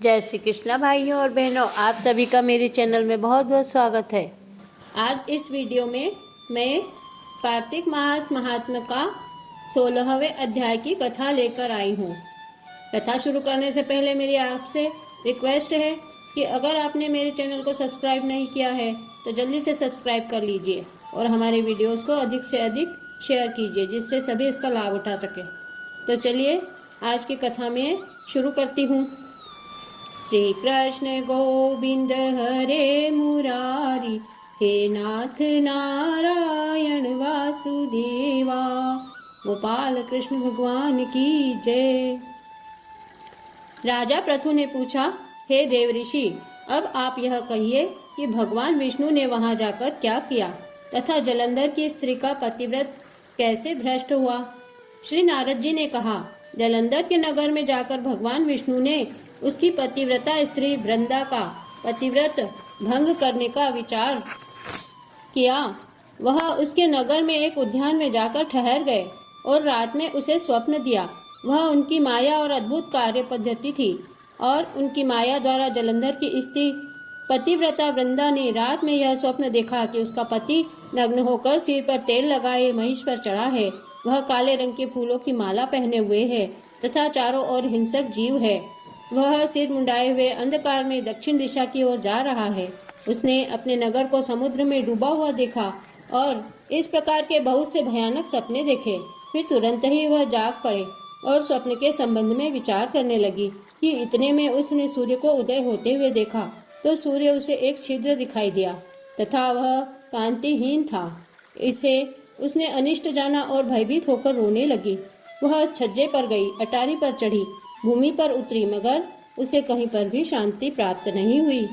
जय श्री कृष्णा भाइयों और बहनों, आप सभी का मेरे चैनल में बहुत बहुत स्वागत है। आज इस वीडियो में मैं कार्तिक मास महात्म्य का 16वें अध्याय की कथा लेकर आई हूँ। कथा शुरू करने से पहले मेरी आपसे रिक्वेस्ट है कि अगर आपने मेरे चैनल को सब्सक्राइब नहीं किया है तो जल्दी से सब्सक्राइब कर लीजिए और हमारे वीडियोस को अधिक से अधिक शेयर कीजिए जिससे सभी इसका लाभ उठा सकें। तो चलिए आज की कथा में शुरू करती हूँ। श्री कृष्ण गोविंद हरे मुरारी, हे नाथ नारायण वासुदेवा, गोपाल कृष्ण भगवान की जय। राजा पृथु ने पूछा, हे देव ऋषि, अब आप यह कहिए कि भगवान विष्णु ने वहां जाकर क्या किया तथा जलंधर की स्त्री का पतिव्रत कैसे भ्रष्ट हुआ। श्री नारद जी ने कहा, जलंधर के नगर में जाकर भगवान विष्णु ने उसकी पतिव्रता स्त्री वृंदा का पतिव्रत भंग करने का विचार किया। वह उसके नगर में एक उद्यान में जाकर ठहर गए और रात में उसे स्वप्न दिया। वह उनकी माया और अद्भुत कार्य पद्धति थी और उनकी माया द्वारा जलंधर की स्त्री पतिव्रता वृंदा ने रात में यह स्वप्न देखा कि उसका पति नग्न होकर सिर पर तेल लगाए महिष पर चढ़ा है। वह काले रंग के फूलों की माला पहने हुए है तथा चारों ओर हिंसक जीव है। वह सिर मुंडाए हुए अंधकार में दक्षिण दिशा की ओर जा रहा है। उसने अपने नगर को समुद्र में डूबा हुआ देखा और इस प्रकार के बहुत से भयानक सपने देखे। फिर तुरंत ही वह जाग पड़े और स्वप्न के संबंध में विचार करने लगी कि इतने में उसने सूर्य को उदय होते हुए देखा तो सूर्य उसे एक छिद्र दिखाई दिया तथा वह कांतिहीन था। इसे उसने अनिष्ट जाना और भयभीत होकर रोने लगी। वह छज्जे पर गई, अटारी पर चढ़ी, भूमि पर उतरी, मगर उसे कहीं पर भी शांति प्राप्त नहीं हुई।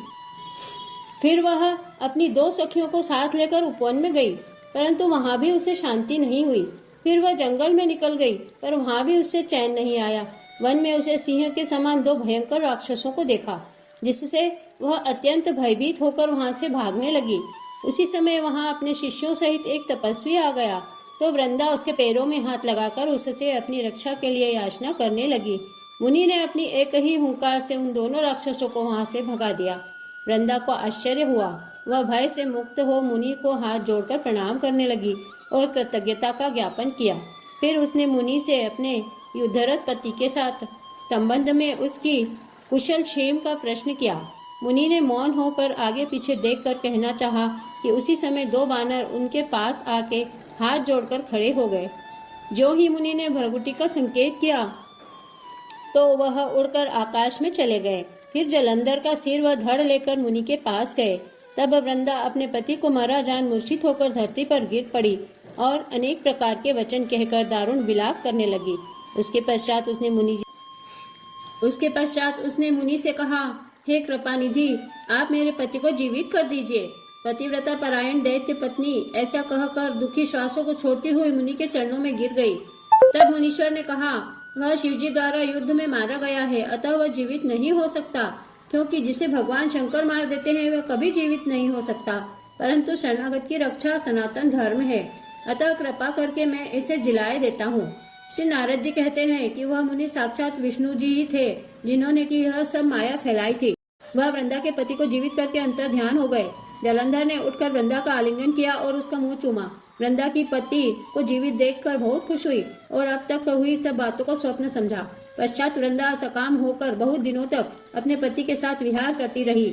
फिर वह अपनी दो सखियों को साथ लेकर उपवन में गई, परंतु वहां भी उसे शांति नहीं हुई। फिर वह जंगल में निकल गई, पर वहां भी उससे चैन नहीं आया। वन में उसे सिंह के समान दो भयंकर राक्षसों को देखा, जिससे वह अत्यंत भयभीत होकर वहां से भागने लगी। उसी समय वहां अपने शिष्यों सहित एक तपस्वी आ गया, तो वृंदा उसके पैरों में हाथ लगाकर उससे अपनी रक्षा के लिए याचना करने लगी। मुनि ने अपनी एक ही हुंकार से उन दोनों राक्षसों को वहां से भगा दिया। वृंदा को आश्चर्य हुआ। वह भय से मुक्त हो मुनि को हाथ जोड़कर प्रणाम करने लगी और कृतज्ञता का ज्ञापन किया। फिर उसने मुनि से अपने युद्धरत पति के साथ संबंध में उसकी कुशल क्षेम का प्रश्न किया। मुनि ने मौन होकर आगे पीछे देखकर कहना चाहा कि उसी समय दो बानर उनके पास आके हाथ जोड़कर खड़े हो गए। जो ही मुनि ने भ्रगुटी का संकेत किया तो वह उड़कर आकाश में चले गए। फिर जलंधर का सिर व धड़ लेकर मुनि के पास गए। तब वृंदा अपने पति को मरा जान मूर्छित होकर धरती पर गिर पड़ी और अनेक प्रकार के वचन कहकर दारुण विलाप करने लगी। उसके पश्चात उसने मुनि से कहा, हे कृपानिधि, आप मेरे पति को जीवित कर दीजिए। पतिव्रता परायण दैत्य पत्नी ऐसा कहकर दुखी श्वासों को छोड़ती हुई मुनि के चरणों में गिर गई। तब मुनीश्वर ने कहा, वह शिवजी द्वारा युद्ध में मारा गया है, अतः वह जीवित नहीं हो सकता, क्योंकि जिसे भगवान शंकर मार देते हैं वह कभी जीवित नहीं हो सकता। परंतु शरणागत की रक्षा सनातन धर्म है, अतः कृपा करके मैं इसे जिलाए देता हूँ। श्री नारद जी कहते हैं कि वह मुनि साक्षात विष्णु जी ही थे, जिन्होंने की यह सब माया फैलाई थी। वह वृंदा के पति को जीवित करके अंतर ध्यान हो गए। जलंधर ने उठकर वृंदा का आलिंगन किया और उसका मुंह चूमा। वृंदा की पति को जीवित देखकर बहुत खुश हुई और अब तक हुई सब बातों को स्वप्न समझा। पश्चात वृंदा सकाम होकर बहुत दिनों तक अपने पति के साथ विहार करती रही।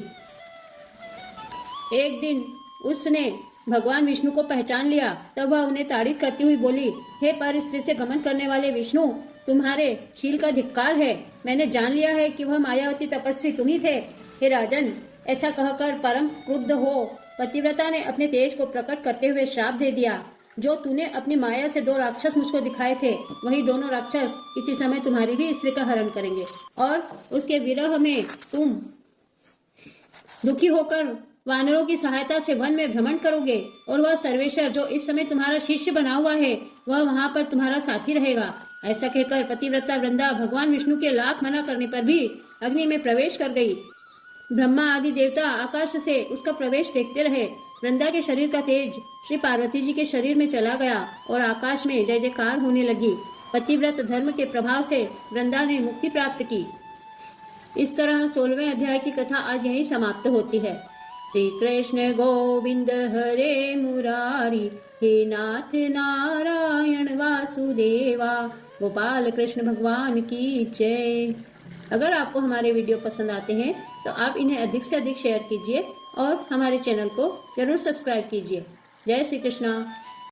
एक दिन उसने भगवान विष्णु को पहचान लिया। तब वह उन्हें ताड़ित करती हुई बोली, हे पर स्त्री से गमन करने वाले विष्णु, तुम्हारे शील का धिक्कार है। मैंने जान लिया है कि वह मायावती तपस्वी तुम ही थे। हे राजन, ऐसा कहकर परम क्रुद्ध हो पतिव्रता ने अपने तेज को प्रकट करते हुए श्राप दे दिया। जो तूने अपनी माया से दो राक्षस मुझको दिखाए थे, वही दोनों राक्षस इसी समय तुम्हारी भी स्त्री का हरण करेंगे और उसके विरह में तुम दुखी होकर वानरों की सहायता से वन में भ्रमण करोगे और वह सर्वेश्वर जो इस समय तुम्हारा शिष्य बना हुआ है वह वहां पर तुम्हारा साथी रहेगा। ऐसा कहकर पतिव्रता वृंदा भगवान विष्णु के लाख मना करने पर भी अग्नि में प्रवेश कर गई। ब्रह्मा आदि देवता आकाश से उसका प्रवेश देखते रहे। वृंदा के शरीर का तेज श्री पार्वती जी के शरीर में चला गया और आकाश में जय जयकार होने लगी। पतिव्रत धर्म के प्रभाव से वृंदा ने मुक्ति प्राप्त की। इस तरह 16वें अध्याय की कथा आज यहीं समाप्त होती है। श्री कृष्ण गोविंद हरे मुरारी, हे नाथ नारायण वासुदेवा, गोपाल कृष्ण भगवान की जय। अगर आपको हमारे वीडियो पसंद आते हैं तो आप इन्हें अधिक से अधिक शेयर कीजिए और हमारे चैनल को जरूर सब्सक्राइब कीजिए। जय श्री कृष्णा।